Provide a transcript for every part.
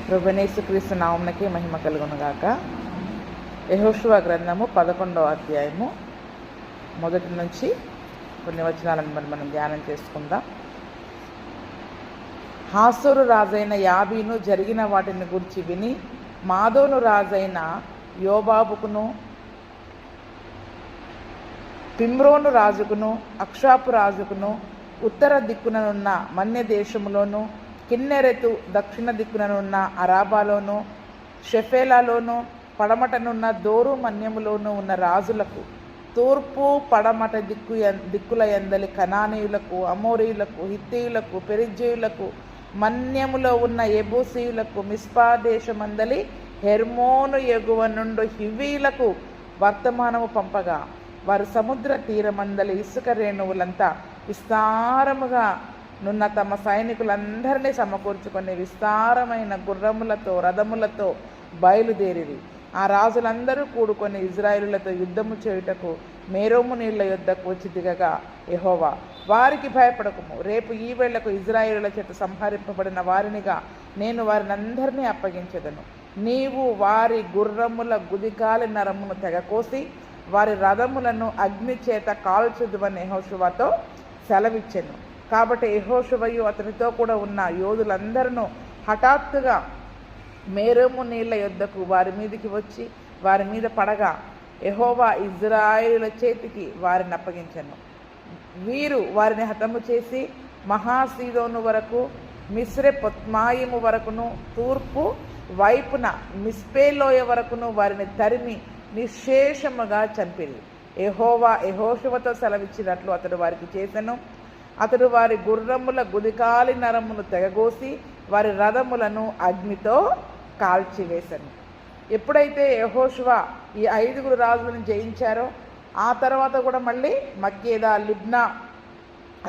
ప్రభువైన యేసుక్రీస్తు నామమునకే మహిమ కలుగునుగాక. యెహోషువ గ్రంథము 11వ అధ్యాయము మొదటి నుంచి కొన్ని వచనాలను మనం ధ్యానం చేసుకుందాం. హాసోరు రాజైన యాబీను జరిగిన వాటిని గురించి విని మాదోను రాజైన యోబాబుకును పిమ్రోను రాజుకును అక్షాపు రాజుకును ఉత్తర దిక్కుననున్న మన్య దేశములోను కిన్నెరెతు దక్షిణ దిక్కుననున్న అరాబాలోను షెఫేలాలోను పడమటనున్న దోరు మన్యములోను ఉన్న రాజులకు తూర్పు పడమట దిక్కుల యందలి కనానీయులకు అమోరీయులకు హిత్తీయులకు పెరిజ్జీయులకు మన్యములో ఉన్న ఎబూసీయులకు మిస్పా దేశమందలి హెర్మోను ఎగువ నుండి హివీలకు వర్తమానము పంపగా వారు సముద్ర తీరమందలి ఇసుక రేణువులంతా విస్తారముగా నున్న తమ సైనికులందరినీ సమకూర్చుకొని విస్తారమైన గుర్రములతో రథములతో బయలుదేరిరి. ఆ రాజులందరూ కూడుకొని ఇజ్రాయేలులతో యుద్ధము చేయుటకు మేరోము నీళ్ల యొద్దకు వచ్చి దిగగా యెహోవా వారికి భయపడకుము, రేపు ఈ వేళకు ఇజ్రాయేలుల చేత సంహరింపబడిన వారినిగా నేను వారినందరినీ అప్పగించెదను. నీవు వారి గుర్రముల గుదికాలి నరమును తెగకోసి వారి రథములను అగ్ని చేత కాల్చుదువని యెహోషువతో సెలవిచ్చెను. కాబట్టి యెహోషువయు అతనితో కూడా ఉన్న యోధులందరూ హఠాత్తుగా మేరోము నీళ్ల యొద్దకు వారి మీదికి వచ్చి వారి మీద పడగా యెహోవా ఇజ్రాయేలుల చేతికి వారిని అప్పగించెను. వీరు వారిని హతము చేసి మహాసీదోను వరకు మిశ్రెపొత్మాయిము వరకును తూర్పు వైపున మిస్పేలోయ వరకును వారిని తరిమి నిశ్శేషముగా చంపిరి. యెహోవా యెహోషువతో సెలవిచ్చినట్లు అతడు వారికి చేసెను. అతడు వారి గుర్రముల గుదికాలి నరమును తెగగోసి వారి రథములను అగ్నితో కాల్చివేశను. ఎప్పుడైతే యెహోషువ ఈ 5 రాజులను జయించారో ఆ తర్వాత కూడా మళ్ళీ మక్కేదా, లిబ్నా,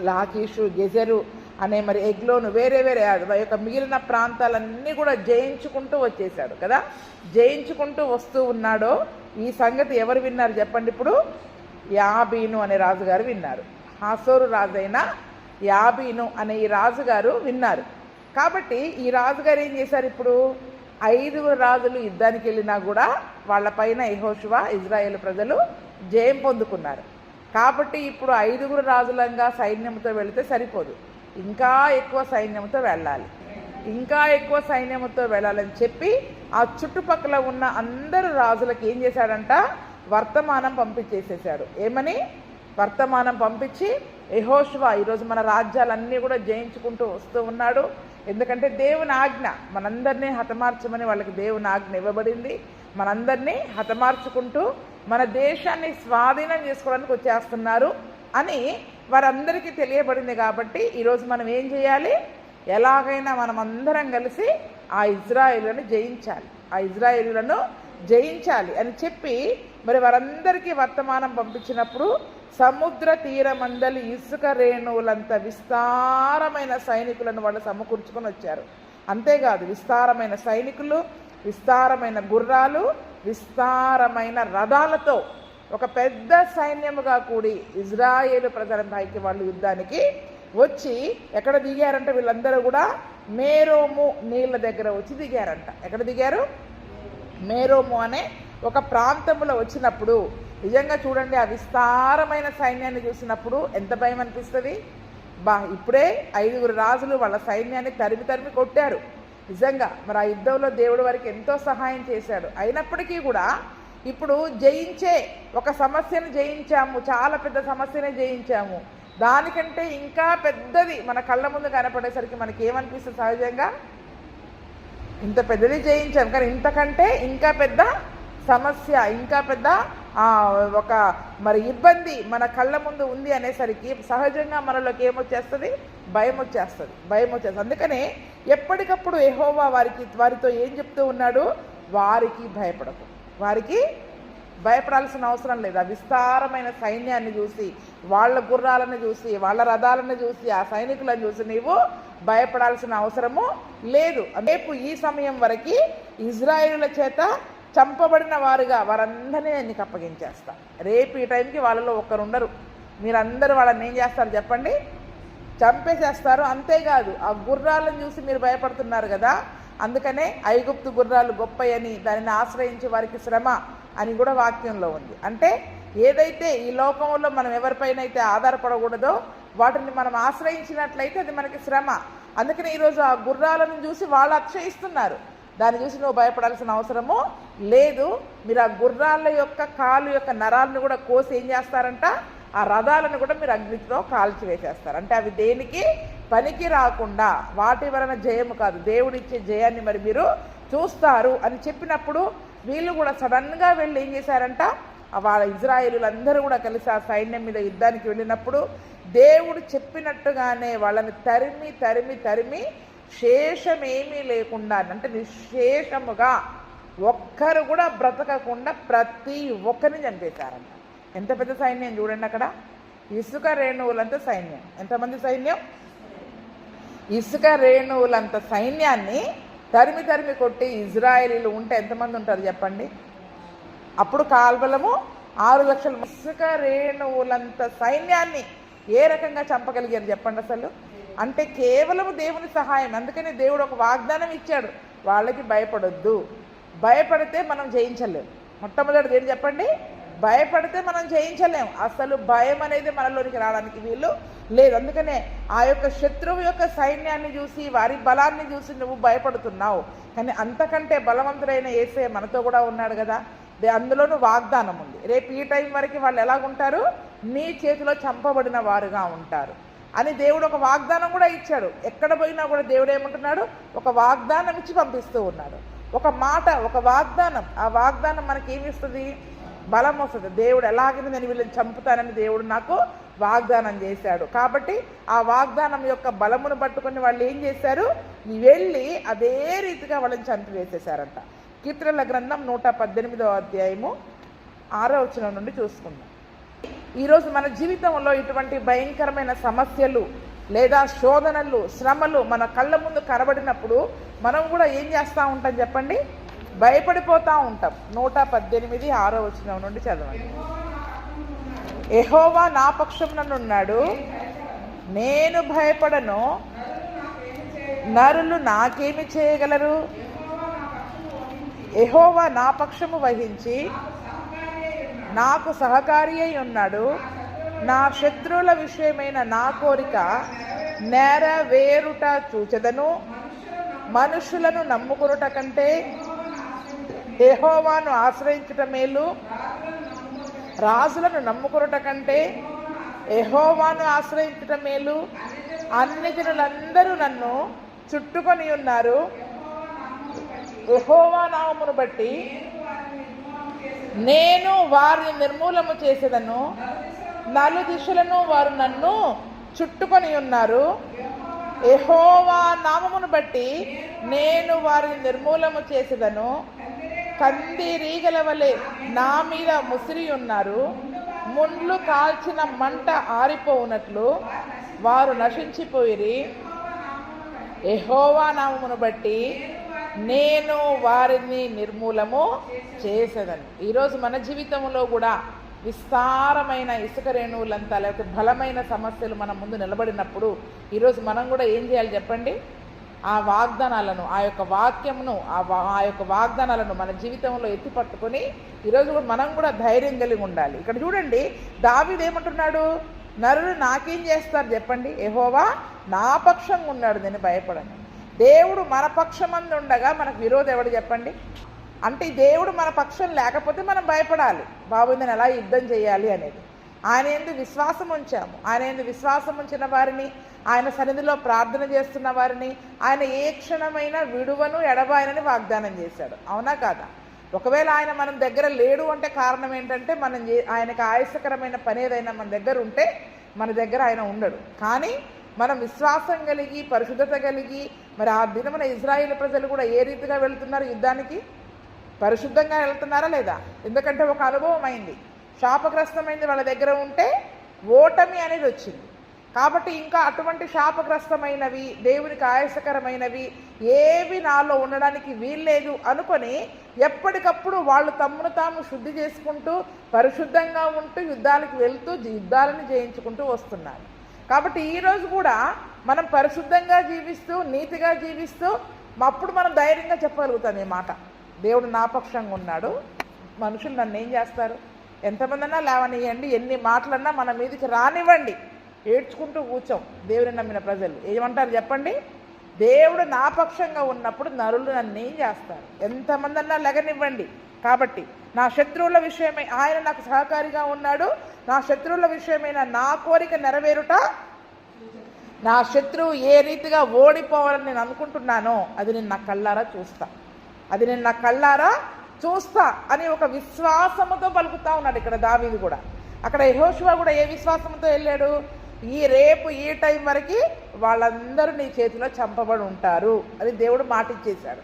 లాకీషు, గెజెరు అనే మరి ఎగ్లోను వేరే యొక్క మిగిలిన ప్రాంతాలన్నీ కూడా జయించుకుంటూ వచ్చేసాడు కదా. జయించుకుంటూ వస్తూ ఉన్నాడో ఈ సంగతి ఎవరు విన్నారు చెప్పండి? ఇప్పుడు యాబీను అనే రాజుగారు విన్నారు. హాసోరు రాజైన యాబీను అనే ఈ రాజుగారు విన్నారు. కాబట్టి ఈ రాజుగారు ఏం చేశారు? ఇప్పుడు 5 రాజులు యుద్ధానికి వెళ్ళినా కూడా వాళ్ళపైన యెహోషువ ఇజ్రాయేల్ ప్రజలు జయం పొందుకున్నారు. కాబట్టి ఇప్పుడు 5 రాజులంగా సైన్యంతో వెళితే సరిపోదు, ఇంకా ఎక్కువ సైన్యంతో వెళ్ళాలి. ఇంకా ఎక్కువ సైన్యంతో వెళ్ళాలని చెప్పి ఆ చుట్టుపక్కల ఉన్న అందరు రాజులకు ఏం చేశాడంట? వర్తమానం పంపించేసేసాడు. ఏమని? వర్తమానం పంపించి యెహోషువ ఈరోజు మన రాజ్యాలన్నీ కూడా జయించుకుంటూ వస్తూ ఉన్నాడు. ఎందుకంటే దేవుని ఆజ్ఞ మనందరినీ హతమార్చమని వాళ్ళకి దేవుని ఆజ్ఞ ఇవ్వబడింది. మనందరినీ హతమార్చుకుంటూ మన దేశాన్ని స్వాధీనం చేసుకోవడానికి వచ్చేస్తున్నారు అని వారందరికీ తెలియబడింది. కాబట్టి ఈరోజు మనం ఏం చేయాలి? ఎలాగైనా మనం అందరం కలిసి ఆ ఇజ్రాయేలులను జయించాలి అని చెప్పి మరి వారందరికీ వర్తమానం పంపించినప్పుడు సముద్ర తీరమందలి ఇసుక రేణువులంత విస్తారమైన సైనికులను వాళ్ళు సమకూర్చుకొని వచ్చారు. అంతేకాదు విస్తారమైన సైనికులు, విస్తారమైన గుర్రాలు, విస్తారమైన రథాలతో ఒక పెద్ద సైన్యముగా కూడి ఇజ్రాయేలు ప్రజలపైకి వాళ్ళు యుద్ధానికి వచ్చి ఎక్కడ దిగారంట? వీళ్ళందరూ కూడా మేరోము నీళ్ళ దగ్గర వచ్చి దిగారంట. ఎక్కడ దిగారు? మేరోము అనే ఒక ప్రాంతంలో వచ్చినప్పుడు నిజంగా చూడండి, ఆ విస్తారమైన సైన్యాన్ని చూసినప్పుడు ఎంత భయం అనిపిస్తుంది. ఇప్పుడే 5 రాజులు వాళ్ళ సైన్యాన్ని తరిమి కొట్టారు. నిజంగా మరి ఆ యుద్ధంలో దేవుడు వారికి ఎంతో సహాయం చేశాడు. అయినప్పటికీ కూడా ఇప్పుడు జయించే ఒక సమస్యను జయించాము, చాలా పెద్ద సమస్యనే జయించాము. దానికంటే ఇంకా పెద్దది మన కళ్ళ ముందు కనపడేసరికి మనకి ఏమనిపిస్తుంది? సహజంగా ఇంత పెద్దది జయించాము, కానీ ఇంతకంటే ఇంకా పెద్ద సమస్య, ఇంకా పెద్ద ఒక మరి ఇబ్బంది మన కళ్ళ ముందు ఉంది అనేసరికి సహజంగా మనలోకి ఏమొచ్చేస్తుంది? భయం వచ్చేస్తుంది. అందుకనే ఎప్పటికప్పుడు యెహోవా వారితో ఏం చెప్తూ ఉన్నాడు? వారికి భయపడాల్సిన అవసరం లేదు. ఆ విస్తారమైన సైన్యాన్ని చూసి, వాళ్ళ గుర్రాలను చూసి, వాళ్ళ రథాలను చూసి, ఆ సైనికులను చూసి నీవు భయపడాల్సిన అవసరము లేదు. రేపు ఈ సమయం వరకు ఇజ్రాయేలుల చేత చంపబడిన వారుగా వారందరినీ నీకు అప్పగించేస్తా. రేపు ఈ టైంకి వాళ్ళలో ఒక్కరుండరు. మీరందరూ వాళ్ళని ఏం చేస్తారు చెప్పండి? చంపేసేస్తారు. అంతేకాదు ఆ గుర్రాలను చూసి మీరు భయపడుతున్నారు కదా, అందుకనే ఐగుప్తు గుర్రాలు గొప్పయని దానిని ఆశ్రయించి వారికి శ్రమ అని కూడా వాక్యంలో ఉంది. అంటే ఏదైతే ఈ లోకంలో మనం ఎవరిపైన అయితే ఆధారపడకూడదో వాటిని మనం ఆశ్రయించినట్లయితే అది మనకి శ్రమ. అందుకని ఈరోజు ఆ గుర్రాలను చూసి వాళ్ళు అతిశయిస్తున్నారు. దాన్ని చూసి నువ్వు భయపడాల్సిన అవసరము లేదు. మీరు ఆ గుర్రాల యొక్క కాలు యొక్క నరాలను కూడా కోసి ఏం చేస్తారంట, ఆ రథాలను కూడా మీరు అగ్నితో కాల్చి వేసేస్తారు. అంటే అవి దేనికి పనికి రాకుండా, వాటి వలన జయము కాదు, దేవుడిచ్చే జయాన్ని మరి మీరు చూస్తారు అని చెప్పినప్పుడు వీళ్ళు కూడా సడన్గా వెళ్ళి ఏం చేశారంట, వాళ్ళ ఇజ్రాయేలులందరూ కూడా కలిసి ఆ సైన్యం మీద యుద్ధానికి వెళ్ళినప్పుడు దేవుడు చెప్పినట్టుగానే వాళ్ళని తరిమి తరిమి తరిమి శేషమేమీ లేకుండా, అంటే నిశేషముగా ఒక్కరు కూడా బ్రతకకుండా ప్రతి ఒక్కరిని చంపేశారంట. ఎంత పెద్ద సైన్యం చూడండి అక్కడ, ఇసుక రేణువులంత సైన్యం. ఎంతమంది సైన్యం? ఇసుక రేణువులంత సైన్యాన్ని తరిమి తరిమి కొట్టి ఇజ్రాయేలీలు ఉంటే ఎంతమంది ఉంటారు చెప్పండి? అప్పుడు కాల్బలము 6 లక్షల. ఇసుక రేణువులంత సైన్యాన్ని ఏ రకంగా చంపగలిగారు చెప్పండి అసలు? అంటే కేవలం దేవుని సహాయం. అందుకని దేవుడు ఒక వాగ్దానం ఇచ్చాడు, వాళ్ళకి భయపడొద్దు. భయపడితే మనం జయించలేము. మొట్టమొదటిది ఏంటి చెప్పండి? భయపడితే మనం జయించలేము. అసలు భయం అనేది మనలోనికి రావడానికి వీలు లేదు. అందుకనే ఆ యొక్క శత్రువు యొక్క సైన్యాన్ని చూసి, వారి బలాన్ని చూసి నువ్వు భయపడుతున్నావు. కానీ అంతకంటే బలవంతుడైన యేసే మనతో కూడా ఉన్నాడు కదా. అందులోనూ వాగ్దానం ఉంది, రేపు ఈ టైం వరకు వాళ్ళు ఎలాగుంటారు, నీ చేతిలో చంపబడిన వారుగా ఉంటారు అని దేవుడు ఒక వాగ్దానం కూడా ఇచ్చాడు. ఎక్కడ పోయినా కూడా దేవుడు ఏమంటున్నాడు, ఒక వాగ్దానం ఇచ్చి పంపిస్తూ ఉన్నాడు. ఒక మాట, ఒక వాగ్దానం. ఆ వాగ్దానం మనకి ఏమి ఇస్తుంది? బలం వస్తుంది. దేవుడు ఎలాగైనా నేను వీళ్ళని చంపుతానని దేవుడు నాకు వాగ్దానం చేశాడు. కాబట్టి ఆ వాగ్దానం యొక్క బలమును పట్టుకొని వాళ్ళు ఏం చేశారు, వెళ్ళి అదే రీతిగా వాళ్ళని చంపివేసేశారంట. కీర్తనల గ్రంథం 118వ అధ్యాయము 6వ వచనం నుండి చూసుకుందాం. ఈరోజు మన జీవితంలో ఇటువంటి భయంకరమైన సమస్యలు లేదా శోధనలు, శ్రమలు మన కళ్ళ ముందు కనబడినప్పుడు మనం కూడా ఏం చేస్తూ ఉంటాం చెప్పండి? భయపడిపోతూ ఉంటాం. 118 6వ వచనం నుండి చదవండి. యెహోవా నా పక్షముననున్నాడు, నేను భయపడను, నరులు నాకేమి చేయగలరు? యెహోవా నా పక్షము వహించి నాకు సహకారి అయి ఉన్నాడు. నా శత్రువుల విషయమైన నా కోరిక నెరవేరుట చూచెదను. మనుషులను నమ్ముకొనుట కంటే యెహోవాను ఆశ్రయించుట మేలు. రాజులను నమ్ముకొనుట కంటే యెహోవాను ఆశ్రయించుట మేలు. అన్ని జనులందరూ నన్ను చుట్టుకొని ఉన్నారు. యెహోవా నామమును బట్టి నేను వారిని నిర్మూలము చేసేదను. నలుదిశలను వారు నన్ను చుట్టుకొని ఉన్నారు. యెహోవా నామమును బట్టి నేను వారిని నిర్మూలము చేసేదను. కందిరీగల వలె నా మీద ముసిరి ఉన్నారు. ముండ్లు కాల్చిన మంట ఆరిపోవునట్లు వారు నశించిపోయిరి. యెహోవా నామమును బట్టి నేను వారిని నిర్మూలము చేసేదను. ఈరోజు మన జీవితంలో కూడా విస్తారమైన ఇసుక రేణువులంతా లేకపోతే బలమైన సమస్యలు మన ముందు నిలబడినప్పుడు ఈరోజు మనం కూడా ఏం చేయాలి చెప్పండి? ఆ వాగ్దానాలను, ఆ యొక్క వాక్యమును, ఆ యొక్క వాగ్దానాలను మన జీవితంలో ఎత్తి పట్టుకొని ఈరోజు కూడా మనం కూడా ధైర్యం కలిగి ఉండాలి. ఇక్కడ చూడండి, దావీదు ఏమంటున్నాడు? నరులు నాకేం చేస్తారు చెప్పండి? యెహోవా నా పక్షంగా ఉన్నాడు, నేను భయపడను. దేవుడు మన పక్షమందు ఉండగా మనకు విరోధం ఎవడు చెప్పండి? అంటే దేవుడు మన పక్షం లేకపోతే మనం భయపడాలి. బాబు నేను ఎలా యుద్ధం చేయాలి అనేది. ఆయన యందు విశ్వాసం ఉంచాము. ఆయన యందు విశ్వాసం ఉంచిన వారిని, ఆయన సన్నిధిలో ప్రార్థన చేస్తున్న వారిని ఆయన ఏ క్షణమైనా విడువను ఎడబాయనని వాగ్దానం చేశాడు. అవునా కాదా? ఒకవేళ ఆయన మనం దగ్గర లేడు అంటే కారణం ఏంటంటే ఆయనకు ఆయాసకరమైన పని ఏదైనా మన దగ్గర ఉంటే మన దగ్గర ఆయన ఉండడు. కానీ మనం విశ్వాసం కలిగి, పరిశుద్ధత కలిగి, మరి ఆ దినమున ఇజ్రాయేల్ ప్రజలు కూడా ఏ రీతిగా వెళుతున్నారు యుద్ధానికి? పరిశుద్ధంగా వెళ్తున్నారా లేదా? ఎందుకంటే ఒక అనుభవం అయింది, శాపగ్రస్తమైంది వాళ్ళ దగ్గర ఉంటే ఓటమి అనేది వచ్చింది. కాబట్టి ఇంకా అటువంటి శాపగ్రస్తమైనవి, దేవునికి ఆయాసకరమైనవి ఏవి నాలో ఉండడానికి వీల్లేదు అనుకొని ఎప్పటికప్పుడు వాళ్ళు తమ్మును తాము శుద్ధి చేసుకుంటూ పరిశుద్ధంగా ఉంటూ యుద్ధాలకు వెళ్తూ యుద్ధాలను జయించుకుంటూ వస్తున్నారు. కాబట్టి ఈరోజు కూడా మనం పరిశుద్ధంగా జీవిస్తూ, నీతిగా జీవిస్తూ, అప్పుడు మనం ధైర్యంగా చెప్పగలుగుతాం ఈ మాట, దేవుడు నా పక్షంగా ఉన్నాడు, మనుషులు నన్ను ఏం చేస్తారు, ఎంతమంది అన్నా లేవనియండి, ఎన్ని మాటలన్నా మన మీదకి రానివ్వండి, ఏడ్చుకుంటూ కూర్చోం. దేవుని నమ్మిన ప్రజలు ఏమంటారు చెప్పండి? దేవుడు నా పక్షంగా ఉన్నప్పుడు నరులు నన్ను ఏం చేస్తారు, ఎంతమంది అన్నా లెగనివ్వండి. కాబట్టి నా శత్రువుల విషయమై ఆయన నాకు సహకారిగా ఉన్నాడు. నా శత్రువుల విషయమైన నా కోరిక నెరవేరుట, నా శత్రువు ఏ రీతిగా ఓడిపోవాలని నేను అనుకుంటున్నానో అది నేను నా కళ్ళారా చూస్తా, అది నేను నా కళ్ళారా చూస్తా అని ఒక విశ్వాసముతో పలుకుతా ఉన్నాడు ఇక్కడ దావీదు కూడా. అక్కడ యెహోషువ కూడా ఏ విశ్వాసంతో వెళ్ళాడు? రేపు ఈ టైం వరకు వాళ్ళందరూ నీ చేతిలో చంపబడి ఉంటారు అని దేవుడు మాట ఇచ్చేశాడు.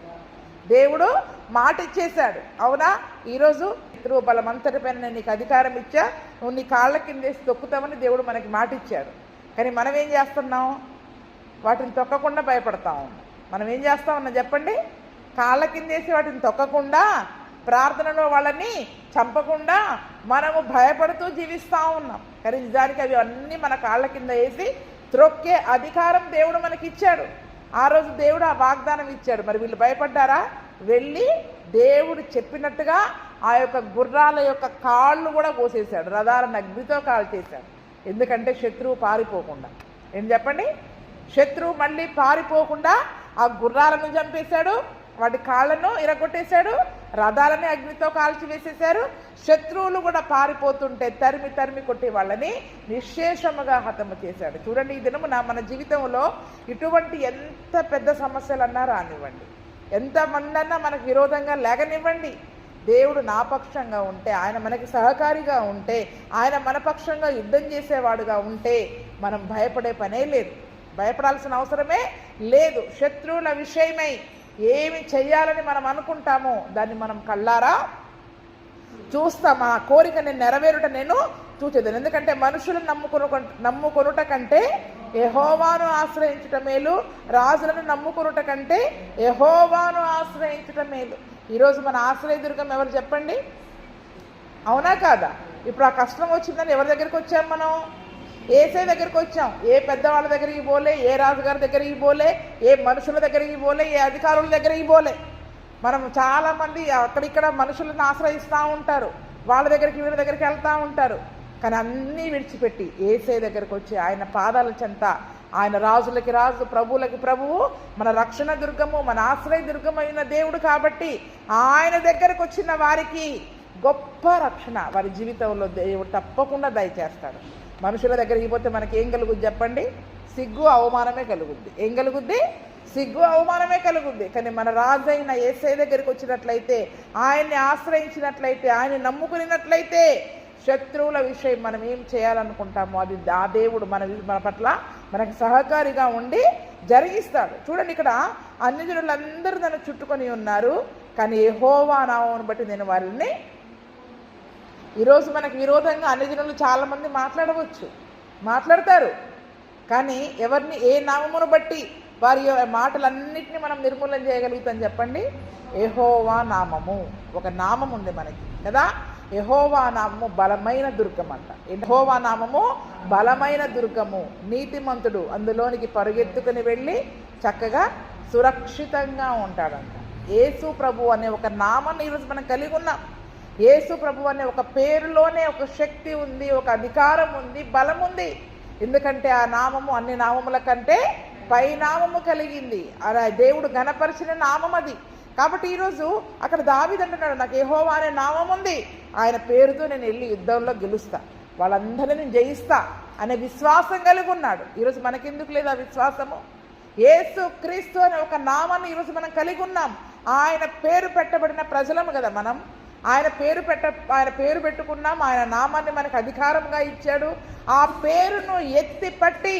దేవుడు మాట ఇచ్చేశాడు. అవునా? ఈరోజు శత్రువు బలమంతటిపైన నేను నీకు అధికారం ఇచ్చా, నువ్వు నీ కాళ్ళ కిందేసి తొక్కుతామని దేవుడు మనకి మాట ఇచ్చాడు. కానీ మనం ఏం చేస్తున్నాం? వాటిని తొక్కకుండా భయపడతా ఉన్నాం. మనం ఏం చేస్తా ఉన్నాం చెప్పండి? కాళ్ళ కిందేసి వాటిని తొక్కకుండా, ప్రార్థనలో వాళ్ళని చంపకుండా మనము భయపడుతూ జీవిస్తూ ఉన్నాం. కానీ నిజానికి అవి అన్నీ మన కాళ్ళ కింద వేసి త్రొక్కే అధికారం దేవుడు మనకి ఇచ్చాడు. ఆ రోజు దేవుడు ఆ వాగ్దానం ఇచ్చాడు. మరి వీళ్ళు భయపడ్డారా? వెళ్ళి దేవుడు చెప్పినట్టుగా ఆ యొక్క గుర్రాల యొక్క కాళ్ళు కూడా కోసేశాడు, రథాలను అగ్నితో కాల్చేశాడు. ఎందుకంటే శత్రువు పారిపోకుండా. ఏం చెప్పండి? శత్రువు మళ్ళీ పారిపోకుండా ఆ గుర్రాలను చంపేశాడు, వాటి కాళ్ళను ఇరగొట్టేశాడు, రథాలని అగ్నితో కాల్చి వేసేశారు. శత్రువులు కూడా పారిపోతుంటే తరిమి తరిమి కొట్టే వాళ్ళని నిశ్శేషముగా హతము చేశాడు. చూడండి, ఈ దినమున మన జీవితంలో ఇటువంటి ఎంత పెద్ద సమస్యలన్నా రానివ్వండి, ఎంతమంది అన్నా మనకు విరోధంగా లేగనివ్వండి, దేవుడు నా పక్షంగా ఉంటే, ఆయన మనకి సహకారిగా ఉంటే, ఆయన మన పక్షంగా యుద్ధం చేసేవాడుగా ఉంటే మనం భయపడే పనే లేదు, భయపడాల్సిన అవసరమే లేదు. శత్రువుల విషయమై ఏమి చెయ్యాలని మనం అనుకుంటామో దాన్ని మనం కళ్ళారా చూస్తాం. ఆ కోరికని నెరవేరుట నేను చూచేదాను. ఎందుకంటే మనుషులను నమ్ముకొనుట కంటే యెహోవాను ఆశ్రయించుట మేలు, రాజులను నమ్ముకొనుట కంటే యెహోవాను ఆశ్రయించుట మేలు. ఈరోజు మన ఆశ్రయదుర్గం ఎవరు చెప్పండి? అవునా కాదా? ఇప్పుడు ఆ కష్టం వచ్చిందని ఎవరి దగ్గరికి వచ్చాం? మనం ఏసై దగ్గరికి వచ్చాం. ఏ పెద్దవాళ్ళ దగ్గరికి పోలే, ఏ రాజుగారి దగ్గరికి పోలే, ఏ మనుషుల దగ్గరికి పోలే, ఏ అధికారుల దగ్గరికి పోలే. మనం చాలామంది అక్కడిక్కడ మనుషులను ఆశ్రయిస్తూ ఉంటారు, వాళ్ళ దగ్గరికి వీళ్ళ దగ్గరికి వెళ్తూ ఉంటారు. కానీ అన్నీ విడిచిపెట్టి ఏసై దగ్గరికి వచ్చి ఆయన పాదాల చెంత, ఆయన రాజులకి రాజు, ప్రభువులకి ప్రభువు, మన రక్షణ దుర్గము, మన ఆశ్రయ దుర్గమైన దేవుడు కాబట్టి ఆయన దగ్గరకు వచ్చిన వారికి గొప్ప రక్షణ వారి జీవితంలో దేవుడు తప్పకుండా దయచేస్తాడు. మనుషుల దగ్గరికి పోతే మనకి ఏం కలుగుద్ది చెప్పండి? సిగ్గు అవమానమే కలుగుద్ది. ఏం కలుగుద్ది? సిగ్గు అవమానమే కలుగుద్ది. కానీ మన రాజైన యేసయ్య దగ్గరికి వచ్చినట్లయితే, ఆయన్ని ఆశ్రయించినట్లయితే, ఆయన్ని నమ్ముకున్నట్లయితే శత్రువుల విషయం మనం ఏం చేయాలనుకుంటామో అది ఆ దేవుడు మన పట్ల మనకు సహకారిగా ఉండి జరిగిస్తాడు. చూడండి, ఇక్కడ అన్యజనులందరూ నన్ను చుట్టుకొని ఉన్నారు, కానీ యెహోవా నామమును బట్టి నేను వారిని. ఈరోజు మనకు విరోధంగా అన్యజనులు చాలామంది మాట్లాడతారు. కానీ ఎవరిని, ఏ నామమును బట్టి వారి మాటలన్నింటినీ మనం నిర్మూలన చేయగలుగుతాం చెప్పండి? యెహోవా నామము. ఒక నామం ఉంది మనకి కదా, యెహోవా నామము బలమైన దుర్గం అంట. యెహోవా నామము బలమైన దుర్గము, నీతిమంతుడు అందులోనికి పరుగెత్తుకుని వెళ్ళి చక్కగా సురక్షితంగా ఉంటాడంట. యేసు ప్రభు అనే ఒక నామాన్ని ఈరోజు మనం కలిగి ఉన్నాం. యేసు ప్రభు అనే ఒక పేరులోనే ఒక శక్తి ఉంది, ఒక అధికారం ఉంది, బలం ఉంది. ఎందుకంటే ఆ నామము అన్ని నామముల కంటే పై నామము కలిగింది. అలా దేవుడు ఘనపరిచిన నామం అది. కాబట్టి ఈరోజు అక్కడ దావీదు అంటున్నాడు, నాకు యెహోవా అనే నామం ఉంది, ఆయన పేరుతో నేను వెళ్ళి యుద్ధంలో గెలుస్తా, వాళ్ళందరినీ నేను జయిస్తా అనే విశ్వాసం కలిగి ఉన్నాడు. ఈరోజు మనకెందుకు లేదు ఆ విశ్వాసము? యేసు క్రీస్తు అనే ఒక నామాన్ని ఈరోజు మనం కలిగి ఉన్నాం. ఆయన పేరు పెట్టబడిన ప్రజలము కదా మనం. ఆయన పేరు పెట్టుకున్నాం, ఆయన నామాన్ని మనకు అధికారంగా ఇచ్చాడు. ఆ పేరును ఎత్తి పట్టి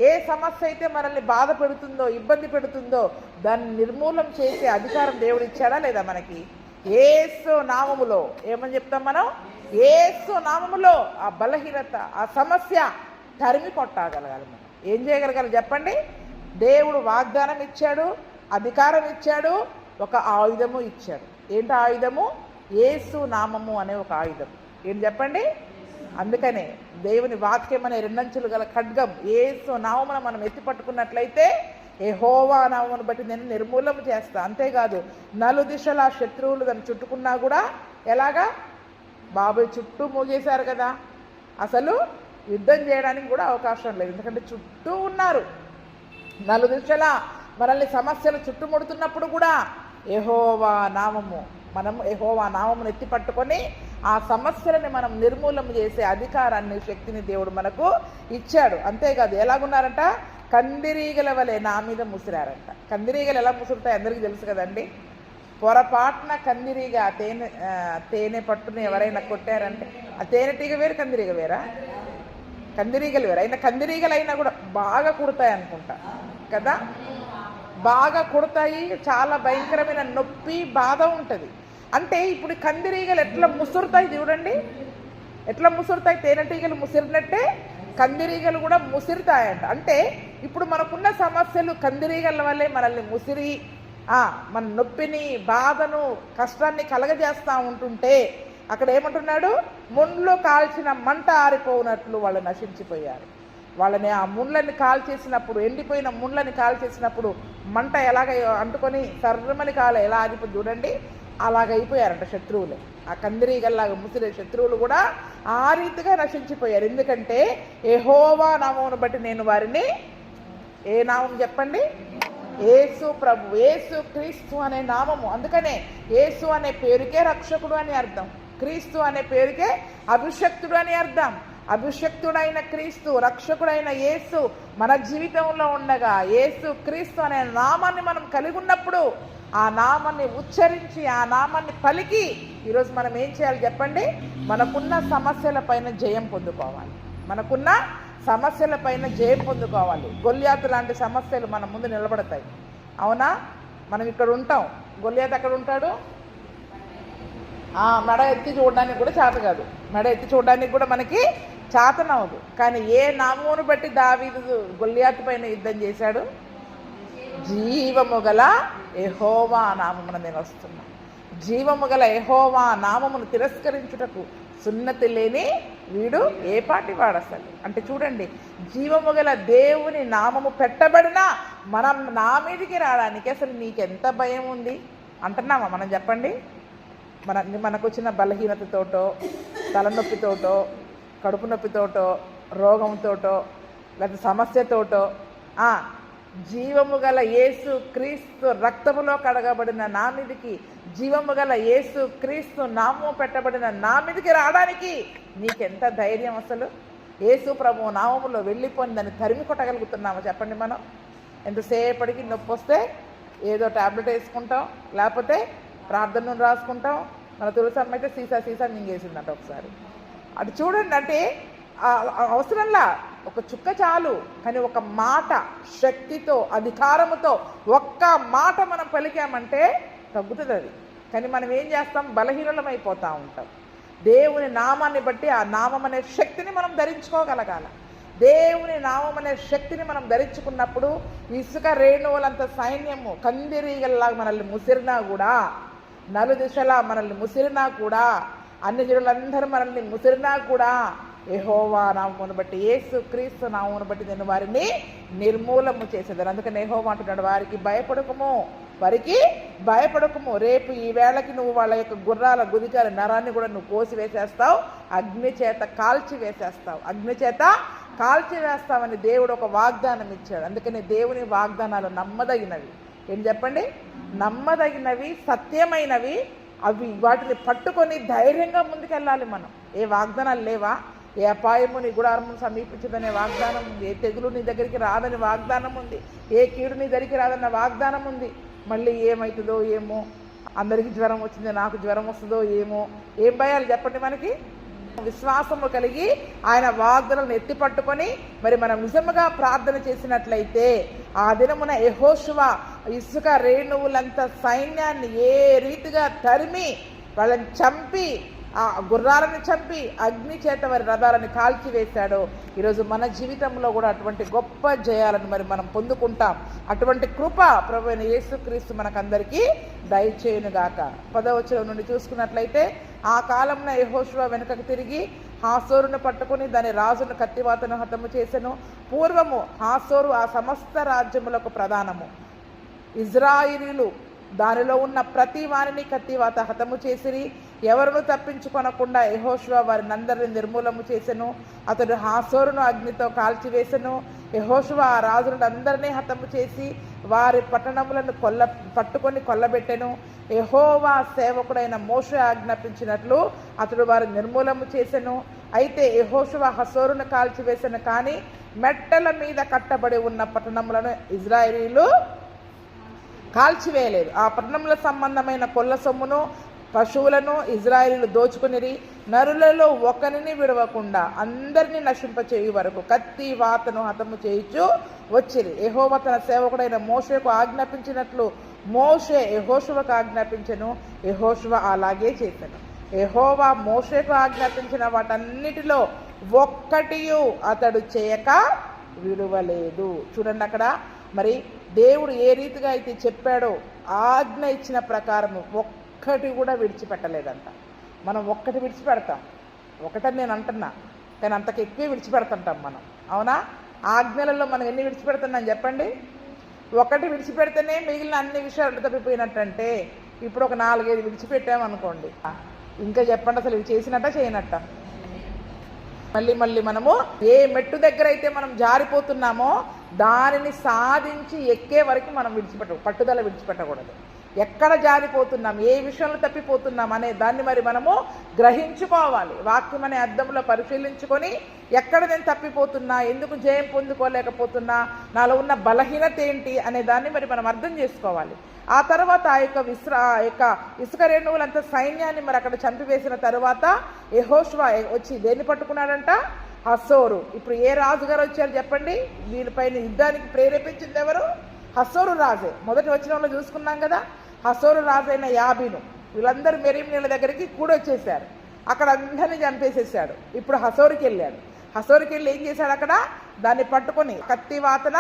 ఏ సమస్య అయితే మనల్ని బాధ పెడుతుందో, ఇబ్బంది పెడుతుందో దాన్ని నిర్మూలన చేసే అధికారం దేవుడు ఇచ్చాడా లేదా మనకి? యేసు నామములో ఏమని చెప్తాం మనం? యేసు నామములో ఆ బలహీనత, ఆ సమస్య తరిమి కొట్టగలగాలి. మనం ఏం చేయగలగాలి చెప్పండి? దేవుడు వాగ్దానం ఇచ్చాడు, అధికారం ఇచ్చాడు, ఒక ఆయుధము ఇచ్చాడు. ఏంటి ఆయుధము? యేసు నామము అనే ఒక ఆయుధం. ఏం చెప్పండి? అందుకనే దేవుని వాక్యం అనే రెండంచులు గల ఖడ్గం యేసు నామమున మనం ఎత్తి పట్టుకున్నట్లయితే యెహోవా నామమును బట్టి నేను నిర్మూలన చేస్తా. అంతేకాదు నలుదిశలా శత్రువులు దాన్ని చుట్టుకున్నా కూడా ఎలాగా బాబాయ్ చుట్టూ మూగేశారు కదా, అసలు యుద్ధం చేయడానికి కూడా అవకాశం లేదు. ఎందుకంటే చుట్టూ ఉన్నారు. నలుదిశలా మనల్ని సమస్యలు చుట్టుముడుతున్నప్పుడు కూడా యెహోవా నామము, మనము యెహోవా నామమును ఎత్తి పట్టుకొని ఆ సమస్యలని మనం నిర్మూలన చేసే అధికారాన్ని, శక్తిని దేవుడు మనకు ఇచ్చాడు. అంతేకాదు ఎలాగున్నారంట, కందిరీగల వలె నా మీద ముసిరారంట. కందిరీగలు ఎలా ముసురుతాయి అందరికీ తెలుసు కదండి. పొరపాటున కందిరీగ తేనె పట్టుని ఎవరైనా కొట్టారంటే ఆ తేనెటీగ వేరు, కందిరీగ వేరా? కందిరీగలు వేరు. అయినా కందిరీగలు అయినా కూడా బాగా కుడతాయి అనుకుంటా కదా, బాగా కుడతాయి. చాలా భయంకరమైన నొప్పి, బాధ ఉంటుంది. అంటే ఇప్పుడు కందిరీగలు ఎట్లా ముసురుతాయి చూడండి, ఎట్లా ముసురుతాయి. తేనెటీగలు ముసిరినట్టే కందిరీగలు కూడా ముసిరుతాయంట. అంటే ఇప్పుడు మనకున్న సమస్యలు కందిరీగల వల్లే మనల్ని ముసిరి మన నొప్పిని, బాధను, కష్టాన్ని కలగజేస్తూ ఉంటుంటే అక్కడ ఏమంటున్నాడు, ముండ్లు కాల్చిన మంట ఆరిపోనట్లు వాళ్ళు నశించిపోయారు. వాళ్ళని ఆ ముండ్లని కాల్చేసినప్పుడు, ఎండిపోయిన ముండ్లని కాల్చేసినప్పుడు మంట ఎలాగ అంటుకొని సర్రమని ఎలా ఆగిపోయి చూడండి, అలాగైపోయారంట శత్రువులు. ఆ కందిరీగల్లాగా ముసిరే శత్రువులు కూడా ఆ రీతిగా నశించిపోయారు. ఎందుకంటే యెహోవా నామమును బట్టి నేను వారిని, ఏ నామం చెప్పండి, యేసు ప్రభు, యేసు క్రీస్తు అనే నామము. అందుకనే యేసు అనే పేరుకే రక్షకుడు అని అర్థం, క్రీస్తు అనే పేరుకే అభిషక్తుడు అని అర్థం. అభిషక్తుడైన క్రీస్తు, రక్షకుడైన యేసు మన జీవితంలో ఉండగా యేసు క్రీస్తు అనే నామాన్ని మనం కలిగి ఉన్నప్పుడు ఆ నామాన్ని ఉచ్చరించి, ఆ నామాన్ని పలికి ఈరోజు మనం ఏం చేయాలి చెప్పండి, మనకున్న సమస్యల పైన జయం పొందుకోవాలి. మనకున్న సమస్యల పైన జయం పొందుకోవాలి. గొల్యాతు లాంటి సమస్యలు మన ముందు నిలబడతాయి, అవునా? మనం ఇక్కడ ఉంటాం, గొల్యాతు అక్కడ ఉంటాడు. మెడ ఎత్తి చూడడానికి కూడా చేత కాదు, మెడ ఎత్తి చూడడానికి కూడా మనకి చేతనవదు. కానీ ఏ నామమును బట్టి దావీదు గొల్యాతు పైన యుద్ధం చేశాడు, జీవము గల యెహోవా నామమున నేను వస్తున్నా. జీవము గల యెహోవా నామమును తిరస్కరించుటకు సున్నతి లేని వీడు ఏ పాటి వాడు అసలు. అంటే చూడండి, జీవము గల దేవుని నామము పెట్టబడినా మనం నా మీదికి రావడానికి అసలు నీకెంత భయం ఉంది అంటున్నామా మనం చెప్పండి? మనకు వచ్చిన బలహీనతతోటో, తలనొప్పితోటో, కడుపు నొప్పితోటో, రోగంతోటో, లేకపోతే సమస్యతోటో జీవము గల యేసు క్రీస్తు రక్తములో కడగబడిన నా మీదికి, జీవము గల యేసు క్రీస్తు నామము పెట్టబడిన నా మీదికి రావడానికి నీకెంత ధైర్యం అసలు? యేసు ప్రభు నామములో వెళ్ళిపోయి దాన్ని తరిమి కొట్టగలుగుతున్నామా చెప్పండి? మనం ఎంతసేపటికి నొప్పి వస్తే ఏదో టాబ్లెట్ వేసుకుంటాం, లేకపోతే ప్రార్థనను రాసుకుంటాం. మన తులసమ్మ అయితే సీసా మింగేసిందంట ఒకసారి. అది చూడండి, అంటే అవసరంలా ఒక చుక్క చాలు, కానీ ఒక మాట శక్తితో, అధికారముతో ఒక్క మాట మనం పలికామంటే తగ్గుతుంది అది. కానీ మనం ఏం చేస్తాం, బలహీనమైపోతూ ఉంటాం. దేవుని నామాన్ని బట్టి ఆ నామం అనే శక్తిని మనం ధరించుకోగలగాల. దేవుని నామం అనే శక్తిని మనం ధరించుకున్నప్పుడు ఇసుక రేణువులంత సైన్యము కందిరీగల్లాగా మనల్ని ముసిరినా కూడా, నలుదిశలా మనల్ని ముసిరినా కూడా, అన్ని జనులందరూ మనల్ని ముసిరినా కూడా యెహోవా నామమును బట్టి, యేసు క్రీస్తు నామమును బట్టి నేను వారిని నిర్మూలము చేసేదాన్ని. అందుకని యెహోవా అంటున్నాడు, వారికి భయపడకము. రేపు ఈ వేళకి నువ్వు వాళ్ళ యొక్క గుర్రాల గుదికాల నరాన్ని కూడా నువ్వు కోసి వేసేస్తావు, అగ్ని చేత కాల్చి వేస్తావని దేవుడు ఒక వాగ్దానం ఇచ్చాడు. అందుకని దేవుని వాగ్దానాలు నమ్మదగినవి. ఏం చెప్పండి? నమ్మదగినవి, సత్యమైనవి. వాటిని పట్టుకొని ధైర్యంగా ముందుకెళ్ళాలి మనం. ఏ వాగ్దానాలు లేవా? ఏ అపాయము నీ గుడారమును సమీపించదనే వాగ్దానం ఉంది, ఏ తెగులు నీ దగ్గరికి రాదని వాగ్దానం ఉంది, ఏ కీడు నీ దగ్గరికి రాదన్న వాగ్దానం ఉంది. మళ్ళీ ఏమవుతుందో ఏమో, అందరికీ జ్వరం వచ్చింది, నాకు జ్వరం వస్తుందో ఏమో, ఏం భయాలు చెప్పండి మనకి? విశ్వాసము కలిగి ఆయన వాగ్దానాలను ఎత్తి పట్టుకొని మరి మనం నిజముగా ప్రార్థన చేసినట్లయితే ఆ దినమున యెహోషువ ఇసుక రేణువులంత సైన్యాన్ని ఏ రీతిగా తరిమి వాళ్ళని చంపి, ఆ గుర్రాలను చంపి అగ్ని చేత వారి రథాలను కాల్చివేశాడో ఈరోజు మన జీవితంలో కూడా అటువంటి గొప్ప జయాలను మరి మనం పొందుకుంటాం. అటువంటి కృప ప్రభువైన యేసుక్రీస్తు మనకందరికీ దయచేయునుగాక. 10వ వచనం నుండి చూసుకున్నట్లయితే, ఆ కాలంలో యెహోషువ వెనుకకు తిరిగి హాసోరును పట్టుకుని దాని రాజును కత్తివాతను హతము చేసెను. పూర్వము హాసోరు ఆ సమస్త రాజ్యములకు ప్రధానము. ఇజ్రాయిలీలు దానిలో ఉన్న ప్రతి వారిని కత్తివాత హతము చేసిరి. ఎవరును తప్పించుకొనకుండా యెహోషువ వారిని అందరిని నిర్మూలము చేసెను. అతడు హాసోరును అగ్నితో కాల్చివేసెను. యెహోషువ ఆ రాజులను అందరినీ హతము చేసి వారి పట్టణములను పట్టుకొని కొల్లబెట్టెను. యెహోవా సేవకుడైన మోషే ఆజ్ఞాపించినట్లు అతడు వారిని నిర్మూలము చేసెను. అయితే యెహోషువ హాసోరును కాల్చివేసెను, కానీ మెట్టల మీద కట్టబడి ఉన్న పట్టణములను ఇజ్రాయేలీలు కాల్చివేయలేదు. ఆ పట్టణంలో సంబంధమైన కొల్ల సొమ్మును పశువులను ఇజ్రాయేలీలు దోచుకునిరి. నరులలో ఒకరిని విడవకుండా అందరినీ నశింపచేయు వరకు కత్తి వాతను హతము చేయుచు వచ్చిరి. యెహోవా తన సేవకుడైన మోషేకు ఆజ్ఞాపించినట్లు మోషే యెహోషువకు ఆజ్ఞాపించెను. యెహోషువ అలాగే చేసెను. యెహోవా మోషేకు ఆజ్ఞాపించిన వాటన్నిటిలో ఒక్కటియు అతడు చేయక విడువలేదు. చూడండి అక్కడ మరి దేవుడు ఏ రీతిగా అయితే చెప్పాడో ఆజ్ఞ ఇచ్చిన ప్రకారం ఒక్కటి కూడా విడిచిపెట్టలేదంట. మనం ఒక్కటి విడిచిపెడతాం, ఒకటని నేను అంటున్నా, కానీ అంతకు ఎక్కువ విడిచిపెడుతుంటాం మనం. అవునా? ఆజ్ఞలలో మనం ఎన్ని విడిచిపెడుతున్నాం చెప్పండి? ఒకటి విడిచిపెడితేనే మిగిలిన అన్ని విషయాలు తప్పిపోయినట్టంటే ఇప్పుడు ఒక 4-5 విడిచిపెట్టామనుకోండి, ఇంకా చెప్పండి అసలు ఇవి చేసినట్ట చేయనట్ట? మళ్ళీ మనము ఏ మెట్టు దగ్గర అయితే మనం జారిపోతున్నామో దానిని సాధించి ఎక్కే వరకు మనం పట్టుదల విడిచిపెట్టకూడదు. ఎక్కడ జారిపోతున్నాం, ఏ విషయంలో తప్పిపోతున్నాం అనే దాన్ని మరి మనము గ్రహించుకోవాలి. వాక్యం అనే అద్దంలో పరిశీలించుకొని ఎక్కడ నేను తప్పిపోతున్నా, ఎందుకు జయం పొందుకోలేకపోతున్నా, నాలో ఉన్న బలహీనత ఏంటి అనే దాన్ని మరి మనం అర్థం చేసుకోవాలి. ఆ తర్వాత ఆ యొక్క ఇసుక రేణువులంత సైన్యాన్ని మరి అక్కడ చంపివేసిన తర్వాత యెహోషువ వచ్చి దేన్ని పట్టుకున్నాడంట? హసోరు. ఇప్పుడు ఏ రాజుగారు వచ్చారు చెప్పండి? వీళ్ళపైన యుద్ధానికి ప్రేరేపించింది ఎవరు? హసోరు రాజే. మొదటి వచనంలో చూసుకున్నాం కదా, హసోరు రాజైన యాబీను. వీళ్ళందరూ మెరీం నీళ్ళ దగ్గరికి కూడొచ్చేసారు. అక్కడ అందరినీ చంపేసేసాడు. ఇప్పుడు హసోరుకి వెళ్ళాడు. హసోరుకి వెళ్ళి ఏం చేశాడు? అక్కడ దాన్ని పట్టుకొని కత్తివాతన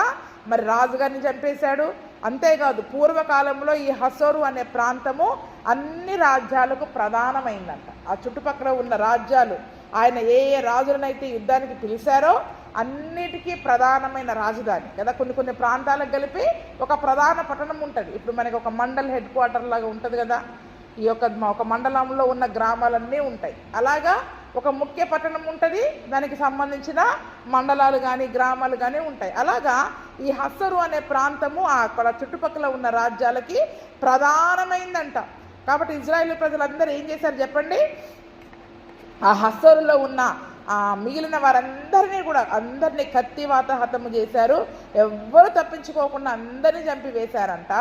మరి రాజుగారిని చంపేశాడు. అంతేకాదు పూర్వకాలంలో ఈ హసోరు అనే ప్రాంతము అన్ని రాజ్యాలకు ప్రధానమైందంట. ఆ చుట్టుపక్కల ఉన్న రాజ్యాలు ఆయన ఏ రాజులనైతే యుద్ధానికి పిలిచారో అన్నిటికీ ప్రధానమైన రాజధాని కదా. కొన్ని ప్రాంతాలకు కలిపి ఒక ప్రధాన పట్టణం ఉంటుంది. ఇప్పుడు మనకి ఒక మండల్ హెడ్ క్వార్టర్ లాగా ఉంటుంది కదా, ఈ ఒక మండలంలో ఉన్న గ్రామాలన్నీ ఉంటాయి. అలాగా ఒక ముఖ్య పట్టణం ఉంటుంది, దానికి సంబంధించిన మండలాలు కానీ గ్రామాలు కానీ ఉంటాయి. అలాగా ఈ హసరు అనే ప్రాంతము అక్కడ చుట్టుపక్కల ఉన్న రాజ్యాలకి ప్రధానమైందంట. కాబట్టి ఇజ్రాయేల్ ప్రజలందరూ ఏం చేశారు చెప్పండి? ఆ హసరులో ఉన్న మిగిలిన వారందరినీ కూడా అందరినీ కత్తివాత హతము చేశారు. ఎవ్వరు తప్పించుకోకుండా అందరినీ చంపి వేశారంట.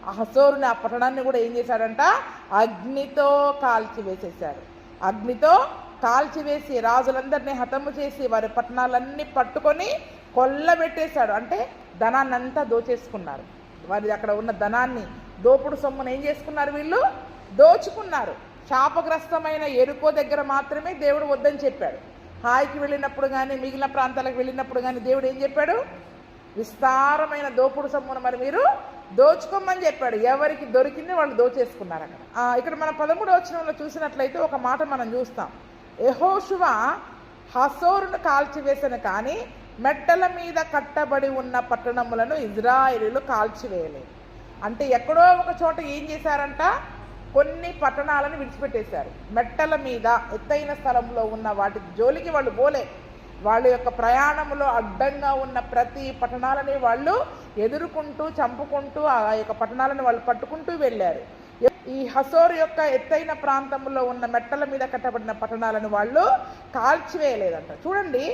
ఆ హసోరుని ఆ పట్టణాన్ని కూడా ఏం చేశాడంట? అగ్నితో కాల్చివేసేశారు. అగ్నితో కాల్చివేసి రాజులందరినీ హతము చేసి వారి పట్టణాలన్నీ పట్టుకొని కొల్లబెట్టేశాడు. అంటే ధనాన్ని అంతా దోచేసుకున్నారు. వారి అక్కడ ఉన్న ధనాన్ని, దోపుడు సొమ్మును ఏం చేసుకున్నారు? వీళ్ళు దోచుకున్నారు. శాపగ్రస్తమైన ఎరుకో దగ్గర మాత్రమే దేవుడు వద్దని చెప్పాడు. హాయికి వెళ్ళినప్పుడు కానీ మిగిలిన ప్రాంతాలకు వెళ్ళినప్పుడు కానీ దేవుడు ఏం చెప్పాడు? విస్తారమైన దోపుడు సొమ్మును మరి మీరు దోచుకోమని చెప్పాడు. ఎవరికి దొరికింది వాళ్ళు దోచేసుకున్నారు అక్కడ. ఇక్కడ మన 13వ వచనంలో చూసినట్లయితే ఒక మాట మనం చూస్తాం. యెహోషువ హసోరును కాల్చివేసను, కానీ మెట్టల మీద కట్టబడి ఉన్న పట్టణములను ఇజ్రాయేలీలు కాల్చివేయలేదు. అంటే ఎక్కడో ఒక చోట ఏం చేశారంట? కొన్ని పట్టణాలను విడిచిపెట్టేశారు. మెట్టల మీద ఎత్తైన స్థలంలో ఉన్న వాటి జోలికి వాళ్ళు పోలే. వాళ్ళ యొక్క ప్రయాణంలో అడ్డంగా ఉన్న ప్రతి పట్టణాలని వాళ్ళు ఎదుర్కొంటూ చంపుకుంటూ ఆ యొక్క పట్టణాలను వాళ్ళు పట్టుకుంటూ వెళ్ళారు. ఈ హసోరు యొక్క ఎత్తైన ప్రాంతంలో ఉన్న మెట్టల మీద కట్టబడిన పట్టణాలను వాళ్ళు కాల్చివేయలేదంట. చూడండి,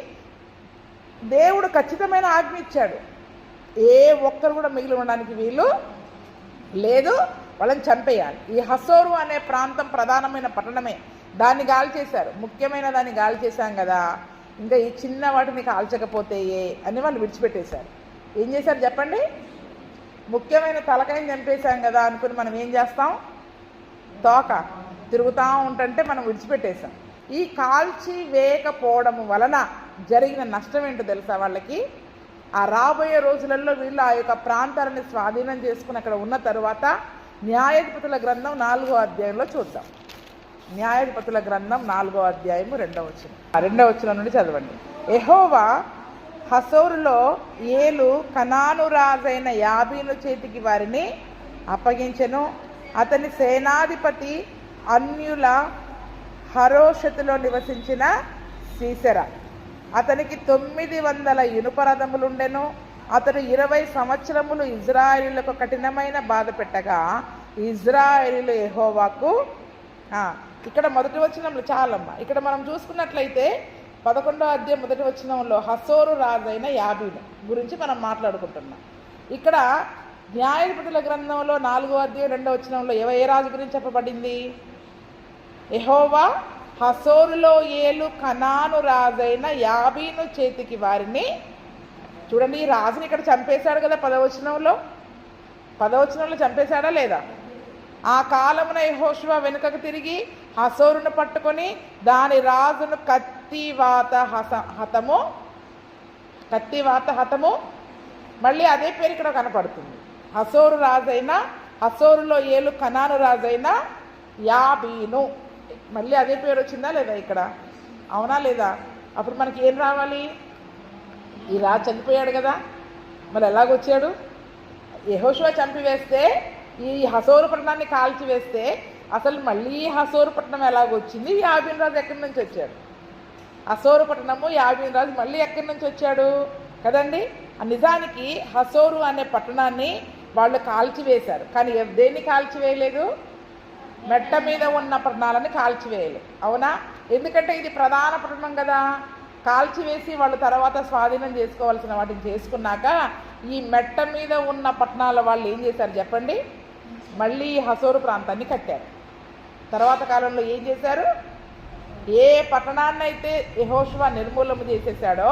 దేవుడు ఖచ్చితమైన ఆజ్ఞ ఇచ్చాడు. ఏ ఒక్కరు కూడా మిగిలి ఉండడానికి వీలు లేదు, వాళ్ళని చంపేయాలి. ఈ హసోరు అనే ప్రాంతం ప్రధానమైన పట్టణమే, దాన్ని గాలి చేశారు. ముఖ్యమైన దాన్ని గాలి చేశాం కదా, ఇంకా ఈ చిన్న వాటిని కాల్చకపోతే అని వాళ్ళు విడిచిపెట్టేశారు. ఏం చేశారు చెప్పండి? ముఖ్యమైన తలకాయని చంపేశాం కదా అనుకుని మనం ఏం చేస్తాం? తోక తిరుగుతూ ఉంటుంటే మనం విడిచిపెట్టేశాం. ఈ కాల్చి వేయకపోవడం వలన జరిగిన నష్టం ఏంటో తెలుసా వాళ్ళకి? ఆ రాబోయే రోజులలో వీళ్ళు ఆ యొక్క ప్రాంతాలను స్వాధీనం చేసుకుని అక్కడ ఉన్న తరువాత న్యాయాధిపతుల గ్రంథం 4వ అధ్యాయంలో చూద్దాం. న్యాయాధిపతుల గ్రంథం 4వ అధ్యాయము 2వ వచనం. 2వ వచనం నుండి చదవండి. యెహోవా హసోరులో ఏలు కనాను రాజైన యాబీను చేతికి వారిని అప్పగించెను. అతని సేనాధిపతి అన్యుల హరోషతులో నివసించిన సీసెరా. అతనికి 900 ఇనుప రథములుండెను. అతడు 20 సంవత్సరములు ఇజ్రాయేలులకు కఠినమైన బాధ పెట్టగా ఇజ్రాయేలు యెహోవాకు ఇక్కడ మొదటి వచనంలో చాలమ్మ. ఇక్కడ మనం చూసుకున్నట్లయితే 11వ అధ్యాయం మొదటి వచనంలో హసోరు రాజైన యాబీను గురించి మనం మాట్లాడుకుంటున్నాం. ఇక్కడ న్యాయాధిపతుల గ్రంథంలో 4వ అధ్యాయం 2వ వచనంలో ఏ రాజు గురించి చెప్పబడింది? యెహోవా హసోరులో ఏలు కనాను రాజైన యాబీను చేతికి వారిని. చూడండి, ఈ రాజుని ఇక్కడ చంపేశాడు కదా 10వ వచనంలో చంపేశాడా లేదా? ఆ కాలమున యెహోషువ వెనుకకు తిరిగి హసోరును పట్టుకొని దాని రాజును కత్తివాత హతము. మళ్ళీ అదే పేరు ఇక్కడ కనపడుతుంది. హసోరు రాజైన, హసోరులో ఏలు కనాను రాజైన యాబీను. మళ్ళీ అదే పేరు వచ్చిందా లేదా ఇక్కడ? అవునా లేదా? అప్పుడు మనకి ఏం రావాలి? ఈ రాజు చనిపోయాడు కదా, మరి ఎలాగొచ్చాడు? యెహోషువ చంపివేస్తే, ఈ హసోరు పట్టణాన్ని కాల్చివేస్తే అసలు మళ్ళీ హసోరు పట్టణం ఎలాగొచ్చింది? యాబీను రాజు ఎక్కడి నుంచి వచ్చాడు? హసోరు పట్టణము యాబీను రాజు మళ్ళీ ఎక్కడి నుంచి వచ్చాడు కదండి. నిజానికి హసోరు అనే పట్టణాన్ని వాళ్ళు కాల్చివేశారు, కానీ దేన్ని కాల్చివేయలేదు? మెట్ట మీద ఉన్న పట్టణాలను కాల్చివేయలేదు. అవునా? ఎందుకంటే ఇది ప్రధాన పట్టణం కదా. కాల్చివేసి వాళ్ళు తర్వాత స్వాధీనం చేసుకోవాల్సిన వాటిని చేసుకున్నాక ఈ మెట్ట మీద ఉన్న పట్టణాల వాళ్ళు ఏం చేశారు చెప్పండి? మళ్ళీ హసోరు ప్రాంతాన్ని కట్టారు. తర్వాత కాలంలో ఏం చేశారు? ఏ పట్టణాన్ని అయితే యెహోషువ నిర్మూలన చేసేసాడో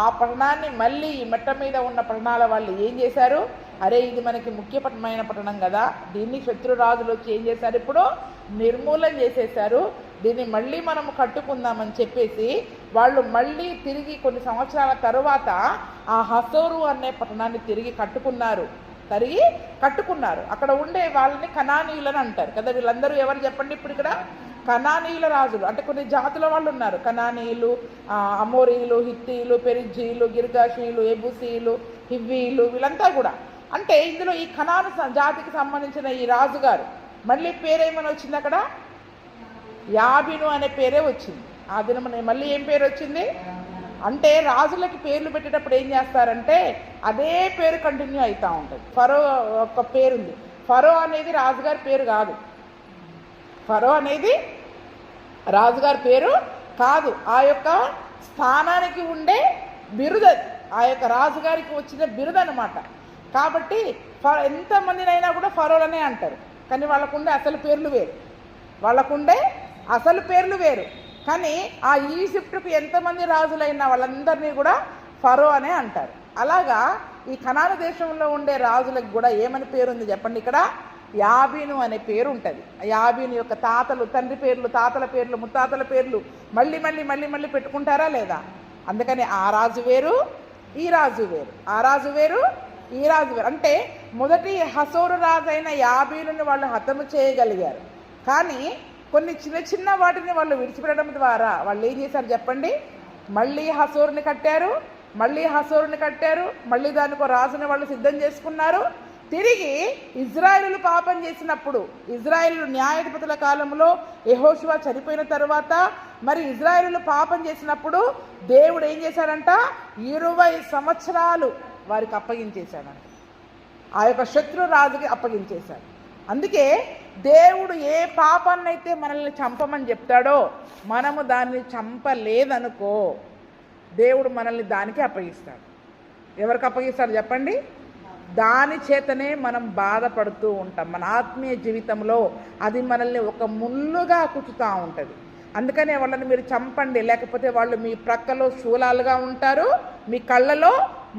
ఆ పట్టణాన్ని మళ్ళీ ఈ మెట్ట మీద ఉన్న పట్టణాల వాళ్ళు ఏం చేశారు? అరే, ఇది మనకి ముఖ్యమైన పట్టణం కదా, దీన్ని శత్రురాజులు వచ్చి ఏం చేశారు? ఇప్పుడు నిర్మూలన చేసేశారు. దీన్ని మళ్ళీ మనం కట్టుకుందామని చెప్పేసి వాళ్ళు మళ్ళీ తిరిగి కొన్ని సంవత్సరాల తరువాత ఆ హసోరు అనే పట్టణాన్ని తిరిగి కట్టుకున్నారు. అక్కడ ఉండే వాళ్ళని కనానీయులని అంటారు కదా. వీళ్ళందరూ ఎవరు చెప్పండి? ఇప్పుడు ఇక్కడ కనానీయుల రాజులు అంటే కొన్ని జాతుల వాళ్ళు ఉన్నారు. కనానీయులు, అమోరీయులు, హిత్తీయులు, పెరిజ్జీయులు, గిర్గాషీయులు, ఎబుసీయులు, హివ్వీయులు, వీళ్ళంతా కూడా. అంటే ఇందులో ఈ కనాను జాతికి సంబంధించిన ఈ రాజుగారు మళ్ళీ పేరేమని వచ్చింది? అక్కడ యాబీను అనే పేరే వచ్చింది. ఆ దినం మళ్ళీ ఏం పేరు వచ్చింది అంటే, రాజులకి పేర్లు పెట్టేటప్పుడు ఏం చేస్తారంటే అదే పేరు కంటిన్యూ అవుతూ ఉంటుంది. ఫరో ఒక పేరుంది. ఫరో అనేది రాజుగారి పేరు కాదు. ఫరో అనేది రాజుగారి పేరు కాదు. ఆ యొక్క స్థానానికి ఉండే బిరుదు, ఆ యొక్క రాజుగారికి వచ్చిన బిరుదు అనమాట. కాబట్టి ఎంతమందినైనా కూడా ఫరోలనే అంటారు, కానీ వాళ్ళకుండే అసలు పేర్లు వేరు. కానీ ఆ ఈజిప్టుకు ఎంతమంది రాజులైనా వాళ్ళందరినీ కూడా ఫరో అనే అంటారు. అలాగా ఈ కనాను దేశంలో ఉండే రాజులకు కూడా ఏమని పేరుంది చెప్పండి? ఇక్కడ యాబీను అనే పేరు ఉంటుంది. యాబీను యొక్క తండ్రి పేర్లు, తాతల పేర్లు, ముత్తాతల పేర్లు మళ్ళీ మళ్ళీ మళ్ళీ మళ్ళీ పెట్టుకుంటారా లేదా? అందుకని ఆ రాజు వేరు, ఈ రాజు వేరు. ఆ రాజు వేరు, ఈ రాజు వేరు. అంటే మొదటి హసోరు రాజైన యాబీనుని వాళ్ళు హతము చేయగలిగారు, కానీ కొన్ని చిన్న చిన్న వాటిని వాళ్ళు విడిచిపెట్టడం ద్వారా వాళ్ళు ఏం చేశారు చెప్పండి? మళ్ళీ హసోరుని కట్టారు, మళ్ళీ దానికి రాజుని వాళ్ళు సిద్ధం చేసుకున్నారు. తిరిగి ఇజ్రాయేలు పాపం చేసినప్పుడు, ఇజ్రాయేలు న్యాయాధిపతుల కాలంలో యెహోషువ చనిపోయిన తర్వాత మరి ఇజ్రాయేలు పాపం చేసినప్పుడు దేవుడు ఏం చేశాడంట? 20 సంవత్సరాలు వారికి అప్పగించేశాడంట. ఆ యొక్క శత్రు రాజుకి అప్పగించేశాడు. అందుకే దేవుడు ఏ పాపాన్నైతే మనల్ని చంపమని చెప్తాడో మనము దాన్ని చంపలేదనుకో దేవుడు మనల్ని దానికి అప్పగిస్తాడు. ఎవరికి అప్పగిస్తాడు చెప్పండి? దాని చేతనే మనం బాధపడుతూ ఉంటాం. మన ఆత్మీయ జీవితంలో అది మనల్ని ఒక ముళ్ళుగా కుచుతూ ఉంటుంది. అందుకనే వాళ్ళని మీరు చంపండి, లేకపోతే వాళ్ళు మీ ప్రక్కలో శూలాలుగా ఉంటారు, మీ కళ్ళలో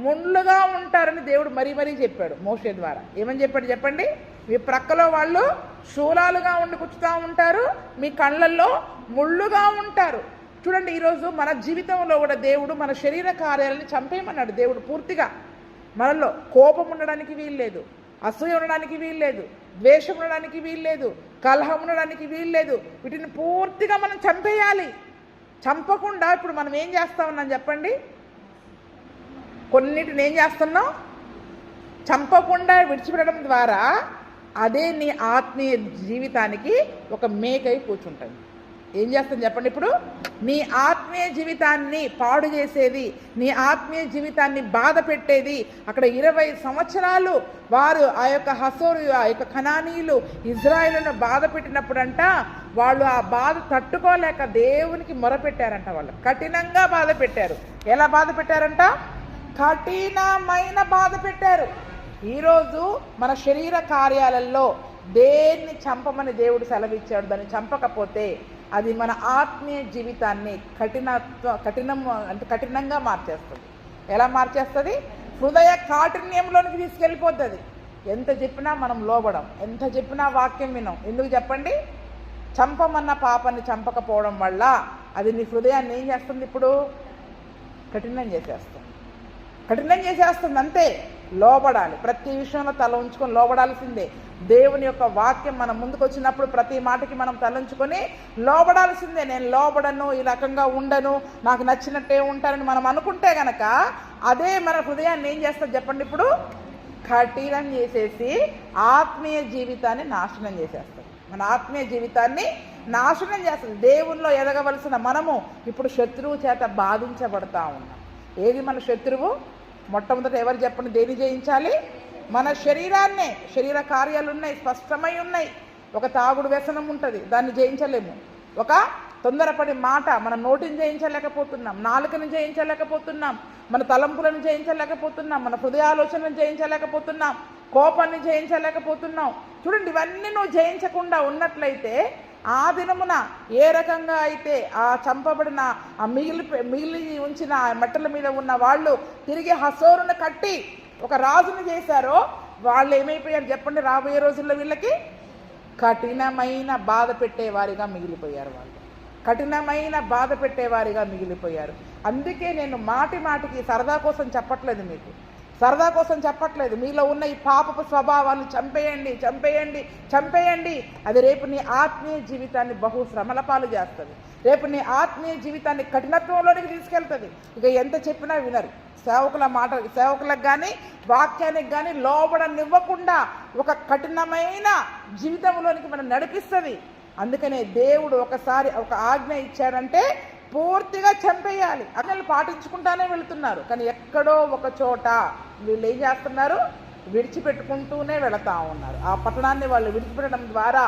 ముళ్ళుగా ఉంటారని దేవుడు మరీ చెప్పాడు మోషే ద్వారా. ఏమని చెప్పాడు చెప్పండి? మీ ప్రక్కలో వాళ్ళు శూలాలుగా ఉండి కుచుతూ ఉంటారు, మీ కళ్ళల్లో ముళ్ళుగా ఉంటారు. చూడండి, ఈరోజు మన జీవితంలో కూడా దేవుడు మన శరీర కార్యాలని చంపేయమన్నాడు. దేవుడు పూర్తిగా మనలో కోపం ఉండడానికి వీల్లేదు, అసూయ ఉండడానికి వీల్లేదు, ద్వేషం ఉండడానికి వీల్లేదు, కలహం ఉండడానికి వీల్లేదు. వీటిని పూర్తిగా మనం చంపేయాలి. చంపకుండా ఇప్పుడు మనం ఏం చేస్తా ఉన్నాం చెప్పండి? కొన్నిటిని ఏం చేస్తున్నాం? చంపకుండా విడిచిపెట్టడం ద్వారా అదే నీ ఆత్మీయ జీవితానికి ఒక మేకై కూర్చుంటుంది. ఏం చేస్తుంది చెప్పండి? ఇప్పుడు నీ ఆత్మీయ జీవితాన్ని పాడు చేసేది, నీ ఆత్మీయ జీవితాన్ని బాధ పెట్టేది. అక్కడ 20 సంవత్సరాలు వారు ఆ యొక్క హసోరు, ఆ యొక్క కనానీయులు ఇజ్రాయేలును బాధ పెట్టినప్పుడంట, వాళ్ళు ఆ బాధ తట్టుకోలేక దేవునికి మొరపెట్టారంట. వాళ్ళు కఠినంగా బాధ పెట్టారు. ఎలా బాధ పెట్టారంట? కఠినమైన బాధ పెట్టారు. ఈరోజు మన శరీర కార్యాలలో దేన్ని చంపమని దేవుడు సెలవిచ్చాడు, దాన్ని చంపకపోతే అది మన ఆత్మీయ జీవితాన్ని కఠినంగా మార్చేస్తుంది. ఎలా మార్చేస్తుంది? హృదయ కాఠిన్యంలోనికి తీసుకెళ్ళిపోతుంది. ఎంత చెప్పినా మనం లోబడం, ఎంత చెప్పినా వాక్యం వినం. ఎందుకు చెప్పండి? చంపమన్న పాపాన్ని చంపకపోవడం వల్ల అది నీ హృదయాన్ని ఏం చేస్తుంది? ఇప్పుడు కఠినం చేసేస్తుంది. అంతే. లోబడాలి. ప్రతి విషయంలో తల ఉంచుకొని లోబడాల్సిందే. దేవుని యొక్క వాక్యం మన ముందుకు వచ్చినప్పుడు ప్రతి మాటకి మనం తలంచుకొని లోబడాల్సిందే. నేను లోబడను, ఈ రకంగా ఉండను, నాకు నచ్చినట్టే ఉంటానని మనం అనుకుంటే గనక అదే మన హృదయాన్ని ఏం చేస్తుంది చెప్పండి? ఇప్పుడు కఠినం చేసేసి ఆత్మీయ జీవితాన్ని నాశనం చేసేస్తుంది. మన ఆత్మీయ జీవితాన్ని నాశనం చేస్తుంది. దేవుల్లో ఎదగవలసిన మనము ఇప్పుడు శత్రువు చేత బాధించబడతా ఉన్నాం. ఏది మన శత్రువు? మొట్టమొదట ఎవరు చెప్పండి? దేన్ని జయించాలి? మన శరీరాన్నే. శరీర కార్యాలు ఉన్నాయి, స్పష్టమై ఉన్నాయి. ఒక తాగుడు వ్యసనం ఉంటుంది, దాన్ని జయించలేము. ఒక తొందరపడి మాట, మన నోటిని జయించలేకపోతున్నాం, నాలుకను జయించలేకపోతున్నాం, మన తలంపులను జయించలేకపోతున్నాం, మన హృదయాలోచనను జయించలేకపోతున్నాం, కోపాన్ని జయించలేకపోతున్నాం. చూడండి, ఇవన్నీ నువ్వు జయించకుండా ఉన్నట్లయితే ఆ దినమున ఏ రకంగా అయితే ఆ చంపబడిన ఆ మిగిలి ఉంచిన ఆ మెట్టల మీద ఉన్న వాళ్ళు తిరిగి హసోరును కట్టి ఒక రాజును చేశారో వాళ్ళు ఏమైపోయారు చెప్పండి? రాబోయే రోజుల్లో వీళ్ళకి కఠినమైన బాధ పెట్టేవారిగా మిగిలిపోయారు. వాళ్ళు కఠినమైన బాధ పెట్టేవారిగా మిగిలిపోయారు. అందుకే నేను మాటికి సరదా కోసం చెప్పట్లేదు, మీకు సరదా కోసం చెప్పట్లేదు. మీలో ఉన్న ఈ పాపపు స్వభావాన్ని చంపేయండి. అది రేపు నీ ఆత్మీయ జీవితాన్ని బహు శ్రమల పాలు చేస్తుంది. రేపు నీ ఆత్మీయ జీవితాన్ని కఠినత్వంలోనికి తీసుకెళ్తుంది. ఇక ఎంత చెప్పినా వినరు. సేవకులకు కానీ వాక్యానికి కానీ లోబడనివ్వకుండా ఒక కఠినమైన జీవితంలోనికి మనం నడిపిస్తుంది. అందుకనే దేవుడు ఒకసారి ఒక ఆజ్ఞ ఇచ్చాడంటే పూర్తిగా చంపేయాలి. ఆజ్ఞలు పాటించుకుంటానే వెళుతున్నారు, కానీ ఎక్కడో ఒక చోట వీళ్ళు ఏం చేస్తున్నారు? విడిచిపెట్టుకుంటూనే వెళతా ఉన్నారు. ఆ పట్టణాన్ని వాళ్ళు విడిచిపెట్టడం ద్వారా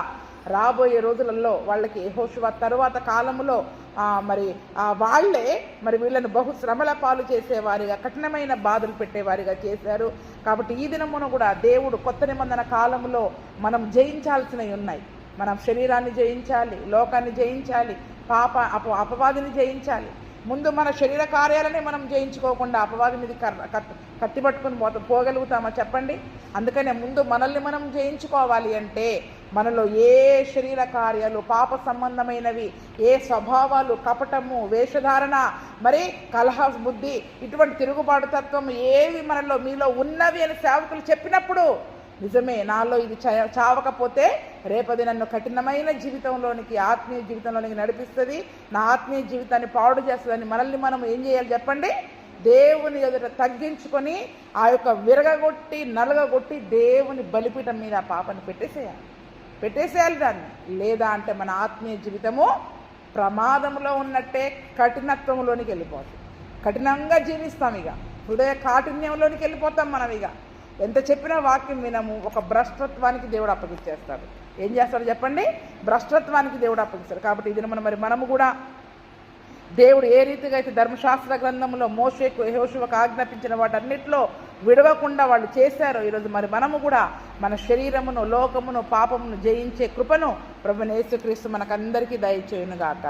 రాబోయే రోజులలో వాళ్ళకి యెహోషువ తరువాత కాలంలో వాళ్ళే వీళ్ళని బహు శ్రమల పాలు చేసేవారిగా, కఠినమైన బాధలు పెట్టేవారిగా చేశారు. కాబట్టి ఈ దినమున కూడా దేవుడు కొత్త నిబంధన కాలంలో మనం జయించాల్సినవి ఉన్నాయి. మనం శరీరాన్ని జయించాలి, లోకాన్ని జయించాలి, అపవాదిని జయించాలి. ముందు మన శరీర కార్యాలనే మనం జయించుకోకుండా అపవాది మీద కత్తి పట్టుకుని పోగలుగుతామా చెప్పండి? అందుకనే ముందు మనల్ని మనం జయించుకోవాలి అంటే మనలో ఏ శరీర కార్యాలు, పాప సంబంధమైనవి, ఏ స్వభావాలు, కపటము, వేషధారణ, కలహ బుద్ధి, ఇటువంటి తిరుగుబాటు తత్వం ఏవి మీలో ఉన్నవి అని సేవకులు చెప్పినప్పుడు నిజమే, నాలో ఇది చావకపోతే రేపది నన్ను కఠినమైన జీవితంలోనికి, ఆత్మీయ జీవితంలోనికి నడిపిస్తుంది, నా ఆత్మీయ జీవితాన్ని పాడు చేస్తుందని మనల్ని మనం ఏం చేయాలి చెప్పండి? దేవుని ఎదుట తగ్గించుకొని ఆ యొక్క విరగగొట్టి నలగగొట్టి దేవుని బలిపీఠం మీద ఆ పాపని పెట్టేసేయాలి దాన్ని. లేదా అంటే మన ఆత్మీయ జీవితము ప్రమాదంలో ఉన్నట్టే, కఠినత్వంలోనికి వెళ్ళిపోతుంది. కఠినంగా జీవిస్తాం, ఇక హృదయ కాఠిన్యంలోనికి వెళ్ళిపోతాం మనం. ఇక ఎంత చెప్పినా వాక్యం వినము. ఒక భ్రష్టత్వానికి దేవుడు అప్పగిచ్చేస్తాడు. ఏం చేస్తాడు చెప్పండి? భ్రష్టత్వానికి దేవుడు అప్పగిస్తాడు. కాబట్టి ఇది మనము కూడా దేవుడు ఏ రీతిగా అయితే ధర్మశాస్త్ర గ్రంథంలో మోషేకు యెహోషువకు ఆజ్ఞాపించిన వాటన్నిటిలో విడవకుండా వాళ్ళు చేశారో, ఈరోజు మనము కూడా మన శరీరమును, లోకమును, పాపమును జయించే కృపను ప్రభువైన యేసుక్రీస్తు మనకందరికీ దయచేయునుగాక.